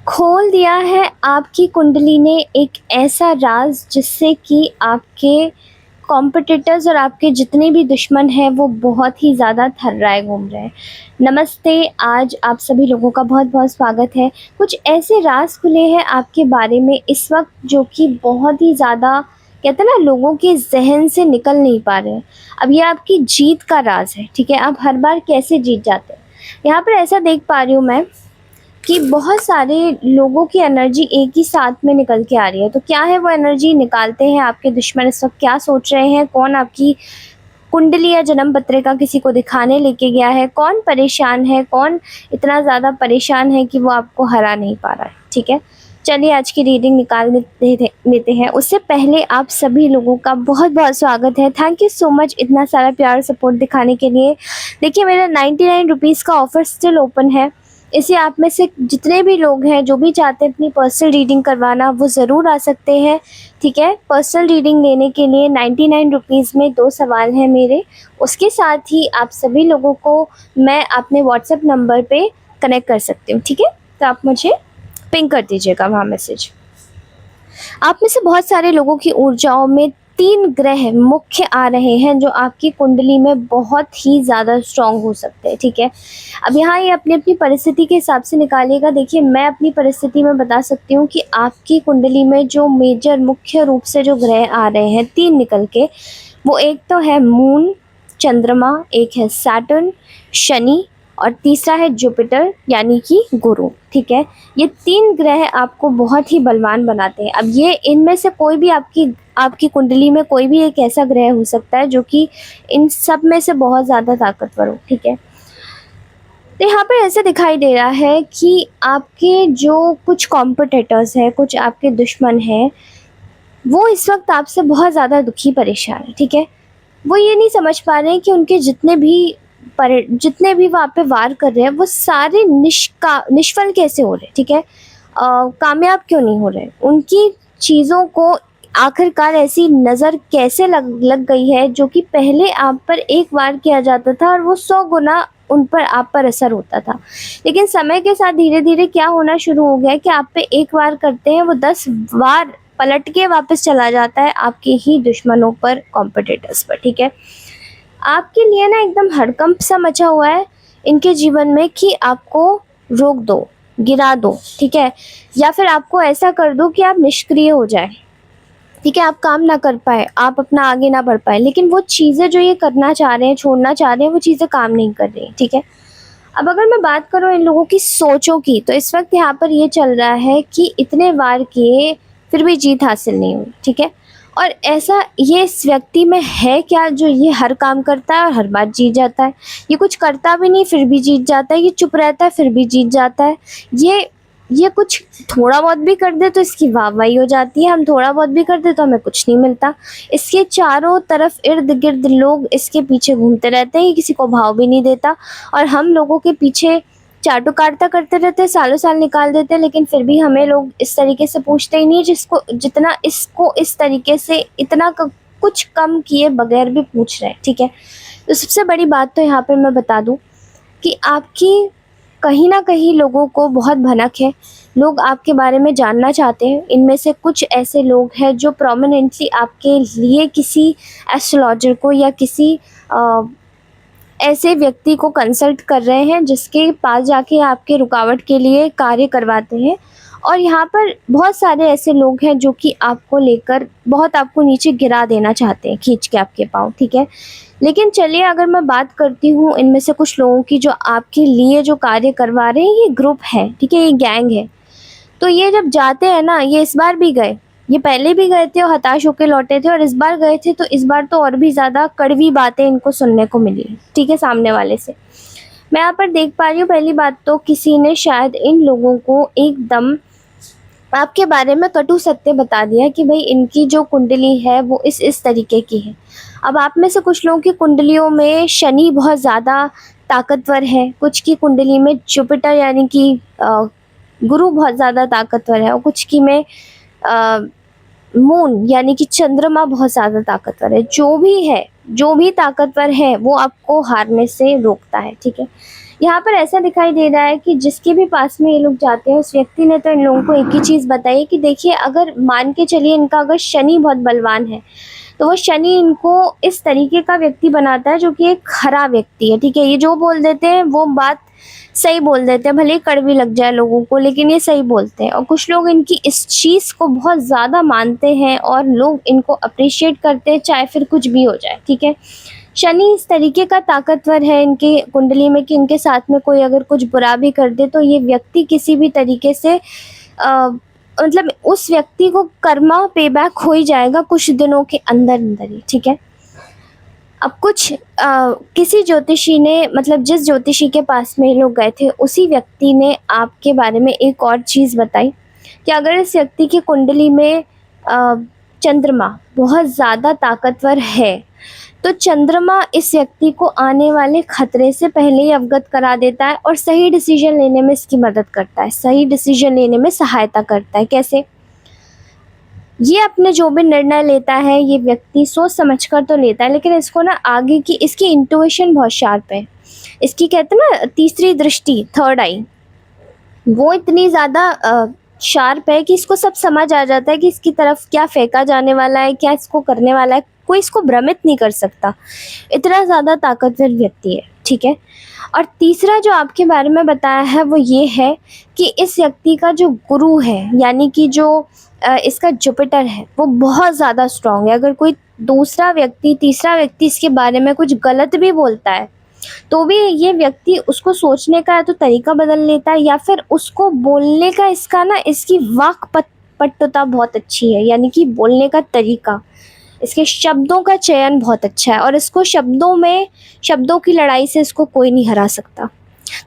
खोल दिया है आपकी कुंडली ने एक ऐसा राज जिससे कि आपके कॉम्पिटिटर्स और आपके जितने भी दुश्मन हैं वो बहुत ही ज़्यादा थर्राए घूम रहे हैं। नमस्ते, आज आप सभी लोगों का बहुत-बहुत स्वागत है। कुछ ऐसे राज़ खुले हैं आपके बारे में इस वक़्त जो कि बहुत ही ज़्यादा कहते हैं ना लोगों के ज़हन से निकल नहीं पा रहे हैं। अब ये आपकी जीत का राज़ है, ठीक है? आप हर बार कैसे जीत जाते हैं। यहाँ पर ऐसा देख पा रही हूँ मैं कि बहुत सारे लोगों की एनर्जी एक ही साथ में निकल के आ रही है। तो क्या है वो एनर्जी निकालते हैं आपके दुश्मन इस वक़्त क्या सोच रहे हैं? कौन आपकी कुंडली या जन्म पत्रिका किसी को दिखाने लेके गया है? कौन परेशान है? कौन इतना ज़्यादा परेशान है कि वो आपको हरा नहीं पा रहा है? ठीक है? चलिए आज की रीडिंग निकाल लेते हैं। उससे पहले आप सभी लोगों का बहुत-बहुत स्वागत है। थैंक यू सो मच इतना सारा प्यार और सपोर्ट दिखाने के लिए। देखिए मेरा 99 रुपीज़ का ऑफ़र स्टिल ओपन है। इसे आप में से जितने भी लोग हैं जो भी चाहते हैं अपनी पर्सनल रीडिंग करवाना वो ज़रूर आ सकते हैं, ठीक है? पर्सनल रीडिंग लेने के लिए 99 रुपीज़ में 2 सवाल हैं मेरे। उसके साथ ही आप सभी लोगों को मैं अपने व्हाट्सएप नंबर पे कनेक्ट कर सकती हूँ, ठीक है? तो आप मुझे पिंग कर दीजिएगा वहाँ मैसेज। आप में से बहुत सारे लोगों की ऊर्जाओं में 3 ग्रह मुख्य आ रहे हैं जो आपकी कुंडली में बहुत ही ज़्यादा स्ट्रॉन्ग हो सकते हैं, ठीक है? अब यहाँ ये अपनी-अपनी परिस्थिति के हिसाब से निकालिएगा। देखिए मैं अपनी परिस्थिति में बता सकती हूँ कि आपकी कुंडली में जो मेजर मुख्य रूप से जो ग्रह आ रहे हैं 3 निकल के, वो एक तो है मून, चंद्रमा, एक है सैटर्न, शनि और तीसरा है जुपिटर यानी कि गुरु, ठीक है? ये 3 ग्रह आपको बहुत ही बलवान बनाते हैं। अब ये इनमें से कोई भी आपकी कुंडली में कोई भी एक ऐसा ग्रह हो सकता है जो कि इन सब में से बहुत ज़्यादा ताकतवर हो, ठीक है? तो यहाँ पे ऐसे दिखाई दे रहा है कि आपके जो कुछ कॉम्पिटिटर्स हैं, कुछ आपके दुश्मन हैं, वो इस वक़्त आपसे बहुत ज़्यादा दुखी परेशान हैं, ठीक है? वो ये नहीं समझ पा रहे हैं कि उनके जितने भी वो आप पे वार कर रहे हैं वो सारे निष्फल कैसे हो रहे हैं, ठीक है? कामयाब क्यों नहीं हो रहे? उनकी चीज़ों को आखिरकार ऐसी नज़र कैसे लग गई है जो कि पहले आप पर एक वार किया जाता था और वो 100 गुना उन पर आप पर असर होता था। लेकिन समय के साथ धीरे-धीरे क्या होना शुरू हो गया है कि आप पे एक वार करते हैं वो 10 बार पलट के वापस चला जाता है आपके ही दुश्मनों पर, कॉम्पिटिटर्स पर, ठीक है? आपके लिए ना एकदम हड़कंप सा मचा हुआ है इनके जीवन में कि आपको रोक दो, गिरा दो, ठीक है? या फिर आपको ऐसा कर दो कि आप निष्क्रिय हो जाएँ, ठीक है? आप काम ना कर पाएँ, आप अपना आगे ना बढ़ पाएँ। लेकिन वो चीज़ें जो ये करना चाह रहे हैं, छोड़ना चाह रहे हैं, वो चीज़ें काम नहीं कर रही, ठीक है? अब अगर मैं बात करूँ इन लोगों की सोचों की, तो इस वक़्त यहाँ पर ये चल रहा है कि इतने वार किए, फिर भी जीत हासिल नहीं हुई, ठीक है? और ऐसा ये इस व्यक्ति में है क्या जो ये हर काम करता है और हर बार जीत जाता है? ये कुछ करता भी नहीं फिर भी जीत जाता है, ये चुप रहता है फिर भी जीत जाता है। ये कुछ थोड़ा बहुत भी कर दे तो इसकी वाहवाही हो जाती है, हम थोड़ा बहुत भी कर दे तो हमें कुछ नहीं मिलता। इसके चारों तरफ इर्द-गिर्द लोग इसके पीछे घूमते रहते हैं, ये किसी को भाव भी नहीं देता और हम लोगों के पीछे चाटुकारिता करते रहते हैं, सालों-साल निकाल देते हैं, लेकिन फिर भी हमें लोग इस तरीके से पूछते ही नहीं जिसको जितना इसको इस तरीके से इतना कुछ कम किए बगैर भी पूछ रहे हैं, ठीक है? तो सबसे बड़ी बात तो यहाँ पर मैं बता दूँ कि आपकी कहीं न कहीं लोगों को बहुत भनक है, लोग आपके बारे में जानना चाहते हैं। इनमें से कुछ ऐसे लोग हैं जो प्रोमिनेंटली आपके लिए किसी एस्ट्रोलॉजर को या किसी ऐसे व्यक्ति को कंसल्ट कर रहे हैं जिसके पास जाके आपके रुकावट के लिए कार्य करवाते हैं। और यहाँ पर बहुत सारे ऐसे लोग हैं जो कि आपको लेकर बहुत आपको नीचे गिरा देना चाहते हैं, खींच के आपके पाँव, ठीक है? लेकिन चलिए अगर मैं बात करती हूँ इनमें से कुछ लोगों की जो आपके लिए जो कार्य करवा रहे हैं, ये ग्रुप है, ठीक है? ये गैंग है। तो ये जब जाते हैं ना, ये इस बार भी गए, ये पहले भी गए थे और हताश होके लौटे थे और इस बार गए थे तो इस बार तो और भी ज़्यादा कड़वी बातें इनको सुनने को मिली, ठीक है, सामने वाले से। मैं यहाँ पर देख पा रही हूँ पहली बात तो किसी ने शायद इन लोगों को एकदम आपके बारे में कटु सत्य बता दिया कि भई इनकी जो कुंडली है वो इस तरीके की है। अब आप में से कुछ लोगों की कुंडलियों में शनि बहुत ज़्यादा ताकतवर है, कुछ की कुंडली में जुपिटर यानी कि गुरु बहुत ज़्यादा ताकतवर है और कुछ की में अ, मून यानी कि चंद्रमा बहुत ज़्यादा ताकतवर है। जो भी ताकतवर है वो आपको हारने से रोकता है, ठीक है? यहाँ पर ऐसा दिखाई दे रहा है कि जिसके भी पास में ये लोग जाते हैं, उस व्यक्ति ने तो इन लोगों को एक ही चीज़ बताई कि देखिए, अगर मान के चलिए इनका अगर शनि बहुत बलवान है, तो वो शनि इनको इस तरीके का व्यक्ति बनाता है जो कि एक खरा व्यक्ति है, ठीक है? ये जो बोल देते हैं वो बात सही बोल देते हैं, भले ही कड़वी लग जाए लोगों को, लेकिन ये सही बोलते हैं। और कुछ लोग इनकी इस चीज़ को बहुत ज़्यादा मानते हैं और लोग इनको अप्रिशिएट करते हैं, चाहे फिर कुछ भी हो जाए, ठीक है? शनि इस तरीके का ताकतवर है इनकी कुंडली में कि इनके साथ में कोई अगर कुछ बुरा भी कर दे, तो ये व्यक्ति किसी भी तरीके से मतलब उस व्यक्ति को कर्मा पेबैक हो ही जाएगा कुछ दिनों के अंदर ही, ठीक है? अब कुछ किसी ज्योतिषी ने, मतलब जिस ज्योतिषी के पास में ये लोग गए थे, उसी व्यक्ति ने आपके बारे में एक और चीज़ बताई कि अगर इस व्यक्ति की कुंडली में चंद्रमा बहुत ज़्यादा ताकतवर है, तो चंद्रमा इस व्यक्ति को आने वाले खतरे से पहले ही अवगत करा देता है और सही डिसीजन लेने में इसकी मदद करता है, सही डिसीजन लेने में सहायता करता है। कैसे? ये अपने जो भी निर्णय लेता है, ये व्यक्ति सोच समझ कर तो लेता है, लेकिन इसको ना आगे की इसकी इंट्यूशन बहुत शार्प है। इसकी कहते हैं ना तीसरी दृष्टि, थर्ड आई, वो इतनी ज़्यादा शार्प है कि इसको सब समझ आ जाता है कि इसकी तरफ क्या फेंका जाने वाला है, क्या इसको करने वाला है, कोई इसको भ्रमित नहीं कर सकता। इतना ज़्यादा ताकतवर व्यक्ति है, ठीक है? और तीसरा जो आपके बारे में बताया है वो ये है कि इस व्यक्ति का जो गुरु है, यानी कि जो इसका जुपिटर है, वो बहुत ज़्यादा स्ट्रॉन्ग है। अगर कोई दूसरा व्यक्ति, तीसरा व्यक्ति इसके बारे में कुछ गलत भी बोलता है, तो भी ये व्यक्ति उसको सोचने का या तो तरीका बदल लेता है, या फिर उसको बोलने का इसका ना, इसकी पटुता बहुत अच्छी है, यानी कि बोलने का तरीका, इसके शब्दों का चयन बहुत अच्छा है और इसको शब्दों की लड़ाई से इसको कोई नहीं हरा सकता।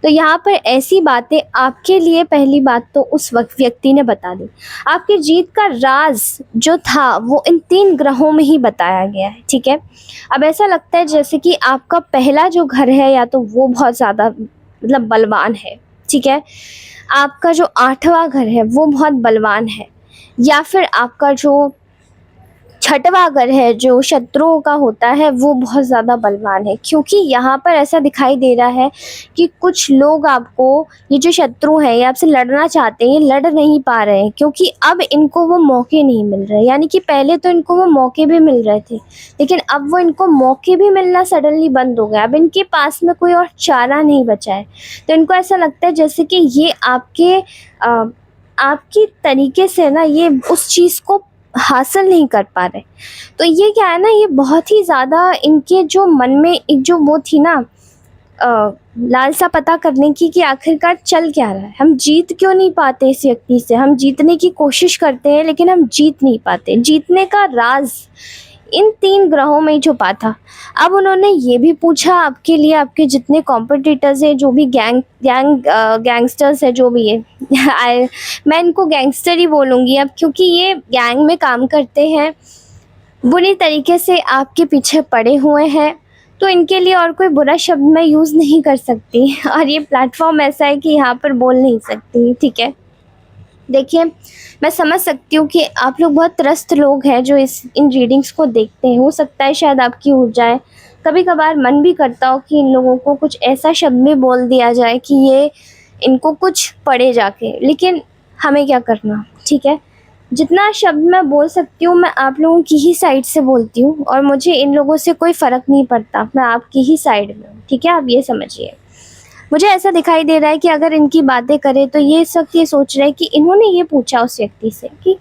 तो यहाँ पर ऐसी बातें आपके लिए, पहली बात तो उस व्यक्ति ने बता दी। आपकी जीत का राज जो था वो इन 3 ग्रहों में ही बताया गया है, ठीक है? अब ऐसा लगता है जैसे कि आपका पहला जो घर है, या तो वो बहुत ज़्यादा मतलब बलवान है, ठीक है? आपका जो 8वां घर है वो बहुत बलवान है, या फिर आपका जो 6वां घर है जो शत्रुओं का होता है वो बहुत ज़्यादा बलवान है। क्योंकि यहाँ पर ऐसा दिखाई दे रहा है कि कुछ लोग आपको, ये जो शत्रु हैं, ये आपसे लड़ना चाहते हैं, ये लड़ नहीं पा रहे हैं क्योंकि अब इनको वो मौके नहीं मिल रहे। यानी कि पहले तो इनको वो मौके भी मिल रहे थे, लेकिन अब वो इनको मौके भी मिलना सडनली बंद हो गया। अब इनके पास में कोई और चारा नहीं बचा है। तो इनको ऐसा लगता है जैसे कि ये आपकी तरीके से ना, ये उस चीज़ को हासिल नहीं कर पा रहे। तो ये क्या है ना, ये बहुत ही ज़्यादा इनके जो मन में एक जो वो थी ना लालसा पता करने की कि आखिरकार चल क्या रहा है, हम जीत क्यों नहीं पाते इस व्यक्ति से, हम जीतने की कोशिश करते हैं लेकिन हम जीत नहीं पाते। जीतने का राज इन 3 ग्रहों में ही छुपा था। अब उन्होंने ये भी पूछा आपके लिए, आपके जितने कॉम्पिटिटर्स हैं, जो भी गैंगस्टर्स है, जो भी है मैं इनको गैंगस्टर ही बोलूँगी अब, क्योंकि ये गैंग में काम करते हैं, बुरी तरीके से आपके पीछे पड़े हुए हैं, तो इनके लिए और कोई बुरा शब्द मैं यूज़ नहीं कर सकती और ये प्लेटफॉर्म ऐसा है कि यहाँ पर बोल नहीं सकती, ठीक है? देखिए, मैं समझ सकती हूँ कि आप लोग बहुत त्रस्त लोग हैं जो इन रीडिंग्स को देखते हैं। हो सकता है शायद आपकी ऊर्जाएँ, कभी कभार मन भी करता हो कि इन लोगों को कुछ ऐसा शब्द भी बोल दिया जाए कि ये इनको कुछ पड़े जाके, लेकिन हमें क्या करना, ठीक है? जितना शब्द मैं बोल सकती हूँ मैं आप लोगों की ही साइड से बोलती हूँ और मुझे इन लोगों से कोई फ़र्क नहीं पड़ता, मैं आपकी ही साइड में हूँ, ठीक है? आप ये समझिए। मुझे ऐसा दिखाई दे रहा है कि अगर इनकी बातें करें तो ये इस वक्त ये सोच रहे हैं कि इन्होंने ये पूछा उस व्यक्ति से कि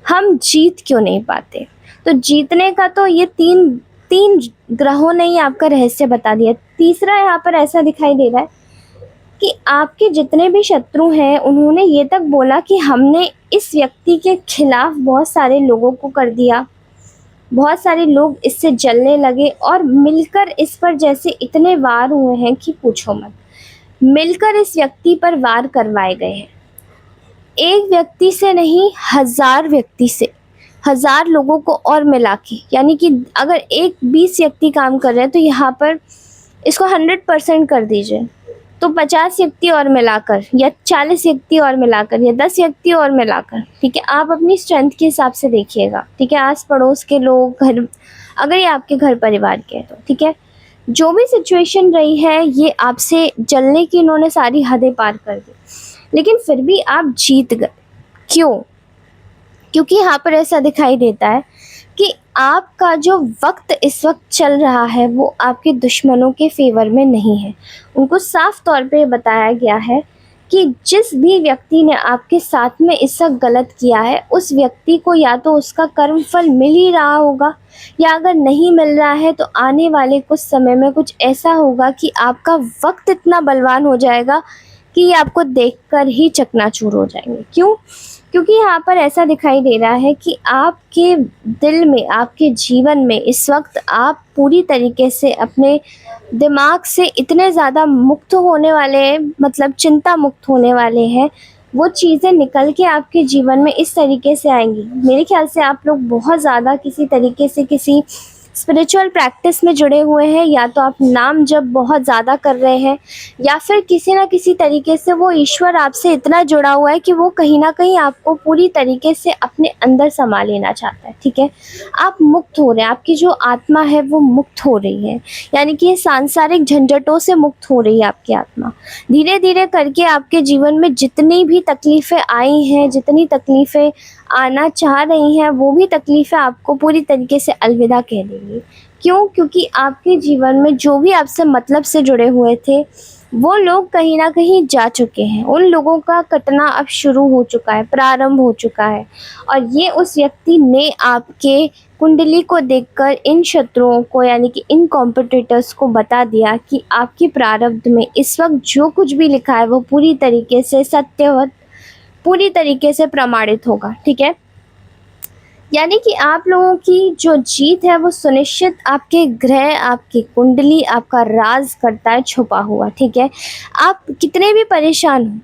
हम जीत क्यों नहीं पाते। तो जीतने का तो ये तीन ग्रहों ने ही आपका रहस्य बता दिया। तीसरा यहाँ पर ऐसा दिखाई दे रहा है कि आपके जितने भी शत्रु हैं उन्होंने ये तक बोला कि हमने इस व्यक्ति के खिलाफ बहुत सारे लोगों को कर दिया, बहुत सारे लोग इससे जलने लगे और मिलकर इस पर जैसे इतने वार हुए हैं कि पूछो मत। मिलकर इस व्यक्ति पर वार करवाए गए हैं, एक व्यक्ति से नहीं, 1000 व्यक्ति से, 1000 लोगों को और मिला के। यानी कि अगर 20 व्यक्ति काम कर रहे हैं तो यहाँ पर इसको 100% कर दीजिए, तो 50 व्यक्ति और मिलाकर, या 40 व्यक्ति और मिलाकर, या 10 व्यक्ति और मिलाकर, ठीक है? आप अपनी स्ट्रेंथ के हिसाब से देखिएगा, ठीक है? आस पड़ोस के लोग, घर, अगर ये आपके घर परिवार के हैं तो, ठीक है? जो भी सिचुएशन रही है, ये आपसे जलने की इन्होंने सारी हदें पार कर दी, लेकिन फिर भी आप जीत गए। क्यों? क्योंकि यहाँ पर ऐसा दिखाई देता है कि आपका जो वक्त इस वक्त चल रहा है वो आपके दुश्मनों के फेवर में नहीं है। उनको साफ तौर पे बताया गया है कि जिस भी व्यक्ति ने आपके साथ में इस वक्त गलत किया है, उस व्यक्ति को या तो उसका कर्म फल मिल ही रहा होगा, या अगर नहीं मिल रहा है तो आने वाले कुछ समय में कुछ ऐसा होगा कि आपका वक्त इतना बलवान हो जाएगा कि ये आपको देखकर ही चकनाचूर हो जाएंगे। क्यों? क्योंकि यहाँ पर ऐसा दिखाई दे रहा है कि आपके दिल में, आपके जीवन में इस वक्त आप पूरी तरीके से अपने दिमाग से इतने ज़्यादा मुक्त होने वाले हैं, मतलब चिंता मुक्त होने वाले हैं। वो चीज़ें निकल के आपके जीवन में इस तरीके से आएंगी। मेरे ख्याल से आप लोग बहुत ज़्यादा किसी तरीके से किसी स्पिरिचुअल प्रैक्टिस में जुड़े हुए हैं, या तो आप नाम जप बहुत ज़्यादा कर रहे हैं, या फिर किसी ना किसी तरीके से वो ईश्वर आपसे इतना जुड़ा हुआ है कि वो कहीं ना कहीं आपको पूरी तरीके से अपने अंदर समा लेना चाहता है। ठीक है, आप मुक्त हो रहे हैं, आपकी जो आत्मा है वो मुक्त हो रही है, यानी कि ये सांसारिक झंझटों से मुक्त हो रही है आपकी आत्मा। धीरे धीरे करके आपके जीवन में जितनी भी तकलीफ़ें आई हैं, जितनी तकलीफ़ें आना चाह रही हैं, वो भी तकलीफ़ें आपको पूरी तरीके से अलविदा कह देंगी। क्यों? क्योंकि आपके जीवन में जो भी आपसे मतलब से जुड़े हुए थे, वो लोग कहीं न कहीं जा चुके हैं। उन लोगों का कटना अब शुरू हो चुका है, प्रारंभ हो चुका है, और ये उस व्यक्ति ने आपके कुंडली को देखकर इन शत्रुओं को, यानी कि इन कॉम्पिटिटर्स को बता दिया कि आपके प्रारब्ध में इस वक्त जो कुछ भी लिखा है वो पूरी तरीके से सत्यवत, पूरी तरीके से प्रमाणित होगा। ठीक है, यानी कि आप लोगों की जो जीत है वो सुनिश्चित आपके ग्रह, आपकी कुंडली, आपका राज करता है छुपा हुआ। ठीक है, आप कितने भी परेशान हो,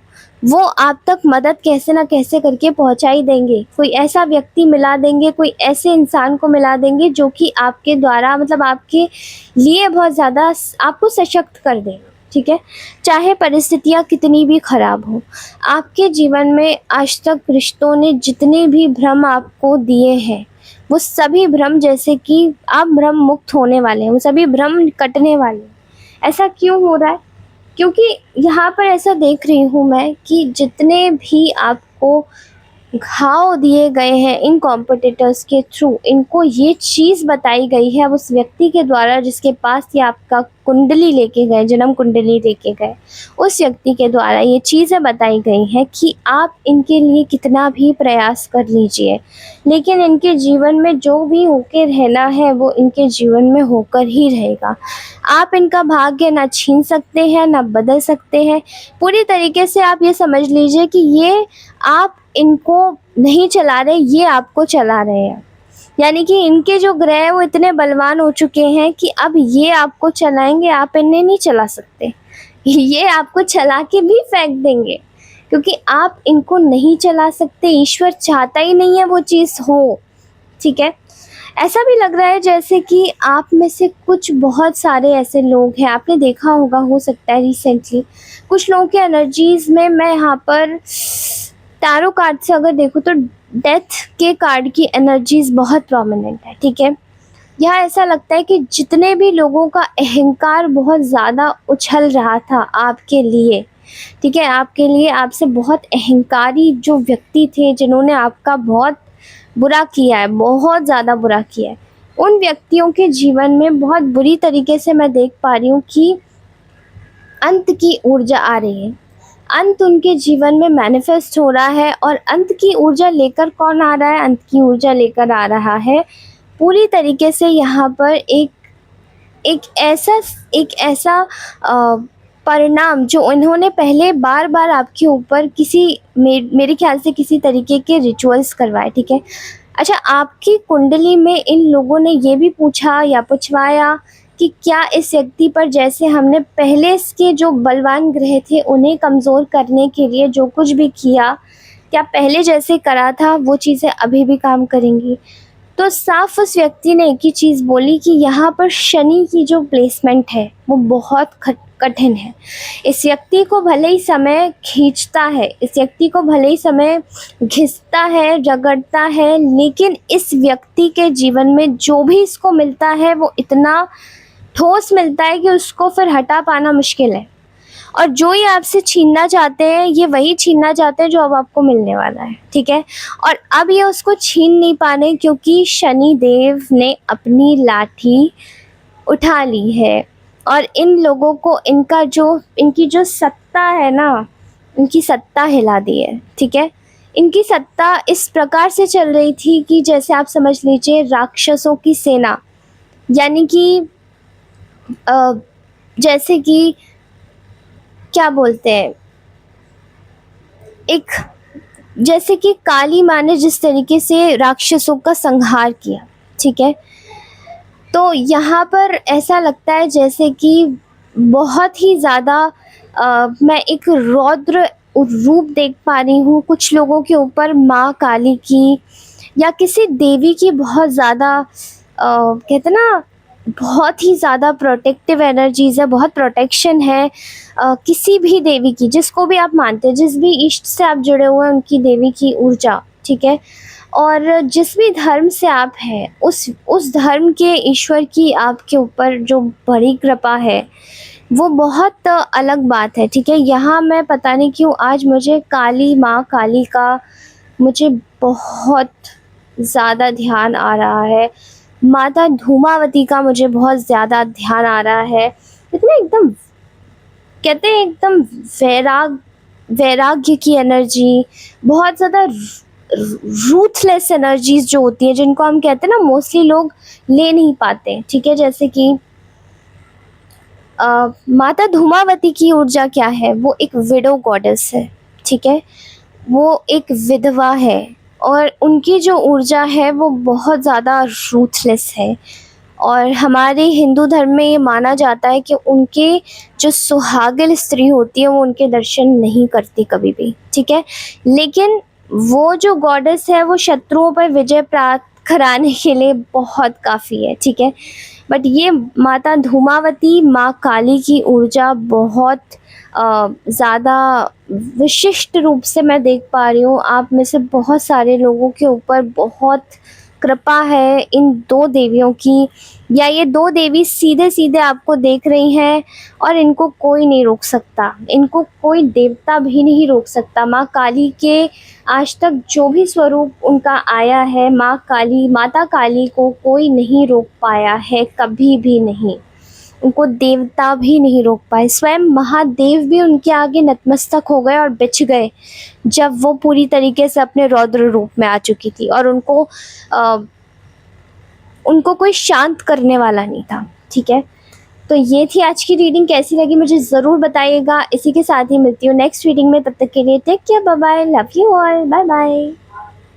वो आप तक मदद कैसे ना कैसे करके पहुंचा ही देंगे। कोई ऐसा व्यक्ति मिला देंगे, कोई ऐसे इंसान को मिला देंगे जो कि आपके द्वारा, मतलब आपके लिए बहुत ज़्यादा आपको सशक्त कर देगा। ठीक है, चाहे परिस्थितियाँ कितनी भी खराब हो, आपके जीवन में आज तक रिश्तों ने जितने भी भ्रम आपको दिए हैं, वो सभी भ्रम, जैसे कि आप भ्रम मुक्त होने वाले हैं, वो सभी भ्रम कटने वाले हैं। ऐसा क्यों हो रहा है? क्योंकि यहाँ पर ऐसा देख रही हूँ मैं कि जितने भी आपको घाव दिए गए हैं इन कॉम्पिटिटर्स के थ्रू, इनको ये चीज़ बताई गई है उस व्यक्ति के द्वारा जिसके पास ये आपका कुंडली लेके गए, जन्म कुंडली लेके गए, उस व्यक्ति के द्वारा ये चीज़ें बताई गई हैं कि आप इनके लिए कितना भी प्रयास कर लीजिए, लेकिन इनके जीवन में जो भी होके रहना है वो इनके जीवन में होकर ही रहेगा। आप इनका भाग्य ना छीन सकते हैं, ना बदल सकते हैं। पूरी तरीके से आप ये समझ लीजिए कि ये आप इनको नहीं चला रहे, ये आपको चला रहे हैं। यानी कि इनके जो ग्रह हैं वो इतने बलवान हो चुके हैं कि अब ये आपको चलाएंगे, आप इन्हें नहीं चला सकते। ये आपको चला के भी फेंक देंगे, क्योंकि आप इनको नहीं चला सकते। ईश्वर चाहता ही नहीं है वो चीज़ हो। ठीक है, ऐसा भी लग रहा है जैसे कि आप में से कुछ बहुत सारे ऐसे लोग हैं, आपने देखा होगा, हो सकता है रिसेंटली कुछ लोगों के एनर्जीज़ में, मैं यहाँ पर टैरो कार्ड से अगर देखूँ तो डेथ के कार्ड की एनर्जीज़ बहुत प्रोमिनेंट है। ठीक है, यहाँ ऐसा लगता है कि जितने भी लोगों का अहंकार बहुत ज़्यादा उछल रहा था आपके लिए, ठीक है, आपके लिए, आपसे बहुत अहंकारी जो व्यक्ति थे जिन्होंने आपका बहुत बुरा किया है, बहुत ज़्यादा बुरा किया है, उन व्यक्तियों के जीवन में बहुत बुरी तरीके से मैं देख पा रही हूँ कि अंत की ऊर्जा आ रही है। अंत उनके जीवन में मैनिफेस्ट हो रहा है, और अंत की ऊर्जा लेकर कौन आ रहा है? अंत की ऊर्जा लेकर आ रहा है पूरी तरीके से यहाँ पर एक ऐसा परिणाम जो उन्होंने पहले बार बार आपके ऊपर मेरे ख्याल से किसी तरीके के रिचुअल्स करवाए। ठीक है, अच्छा, आपकी कुंडली में इन लोगों ने ये भी पूछा या पूछवाया कि क्या इस व्यक्ति पर, जैसे हमने पहले इसके जो बलवान ग्रह थे उन्हें कमज़ोर करने के लिए जो कुछ भी किया, क्या पहले जैसे करा था वो चीज़ें अभी भी काम करेंगी? तो साफ उस व्यक्ति ने एक ही चीज़ बोली कि यहाँ पर शनि की जो प्लेसमेंट है वो बहुत कठिन है। इस व्यक्ति को भले ही समय खींचता है, इस व्यक्ति को भले ही समय घिसता है, रगड़ता है, लेकिन इस व्यक्ति के जीवन में जो भी इसको मिलता है वो इतना ठोस मिलता है कि उसको फिर हटा पाना मुश्किल है। और जो ये आपसे छीनना चाहते हैं, ये वही छीनना चाहते हैं जो अब आपको मिलने वाला है, ठीक है। और अब ये उसको छीन नहीं पाने, क्योंकि शनि देव ने अपनी लाठी उठा ली है। और इन लोगों को इनकी जो सत्ता है ना, इनकी सत्ता हिला दी है, ठीक है। इनकी सत्ता इस प्रकार से चल रही थी कि जैसे आप समझ लीजिए राक्षसों की सेना, यानी कि अ, जैसे कि क्या बोलते हैं, एक जैसे कि काली माँ ने जिस तरीके से राक्षसों का संहार किया, ठीक है। तो यहाँ पर ऐसा लगता है जैसे कि बहुत ही ज़्यादा मैं एक रौद्र रूप देख पा रही हूँ कुछ लोगों के ऊपर, माँ काली की या किसी देवी की बहुत ज़्यादा कहते ना, बहुत ही ज़्यादा प्रोटेक्टिव एनर्जीज़ है, बहुत प्रोटेक्शन है किसी भी देवी की, जिसको भी आप मानते हैं, जिस भी इष्ट से आप जुड़े हुए हैं उनकी देवी की ऊर्जा, ठीक है। और जिस भी धर्म से आप हैं, उस धर्म के ईश्वर की आपके ऊपर जो बड़ी कृपा है वो बहुत अलग बात है, ठीक है। यहाँ मैं पता नहीं क्यों आज मुझे काली माँ काली का मुझे बहुत ज़्यादा ध्यान आ रहा है, माता धूमावती का मुझे बहुत ज़्यादा ध्यान आ रहा है। इतना एकदम कहते हैं एकदम वैराग्य की एनर्जी, बहुत ज़्यादा रूथलेस एनर्जीज जो होती है, जिनको हम कहते हैं ना मोस्टली लोग ले नहीं पाते, ठीक है। जैसे कि माता धूमावती की ऊर्जा क्या है, वो एक विडो गॉडेस है, ठीक है। वो एक विधवा है और उनकी जो ऊर्जा है वो बहुत ज़्यादा रूथलेस है। और हमारे हिंदू धर्म में ये माना जाता है कि उनके जो सुहागिन स्त्री होती है वो उनके दर्शन नहीं करती कभी भी, ठीक है। लेकिन वो जो गॉडेस है वो शत्रुओं पर विजय प्राप्त कराने के लिए बहुत काफ़ी है, ठीक है। बट ये माता धूमावती माँ काली की ऊर्जा बहुत ज़्यादा विशिष्ट रूप से मैं देख पा रही हूँ। आप में से बहुत सारे लोगों के ऊपर बहुत कृपा है इन दो देवियों की, या ये दो देवी सीधे सीधे आपको देख रही हैं और इनको कोई नहीं रोक सकता, इनको कोई देवता भी नहीं रोक सकता। माँ काली के आज तक जो भी स्वरूप उनका आया है, माँ काली माता काली को कोई नहीं रोक पाया है, कभी भी नहीं। उनको देवता भी नहीं रोक पाए, स्वयं महादेव भी उनके आगे नतमस्तक हो गए और बिछ गए जब वो पूरी तरीके से अपने रौद्र रूप में आ चुकी थी, और उनको कोई शांत करने वाला नहीं था, ठीक है। तो ये थी आज की रीडिंग, कैसी लगी मुझे ज़रूर बताइएगा। इसी के साथ ही मिलती हूँ नेक्स्ट रीडिंग में, तब तक के लिए take care, bye bye, love you all, bye bye.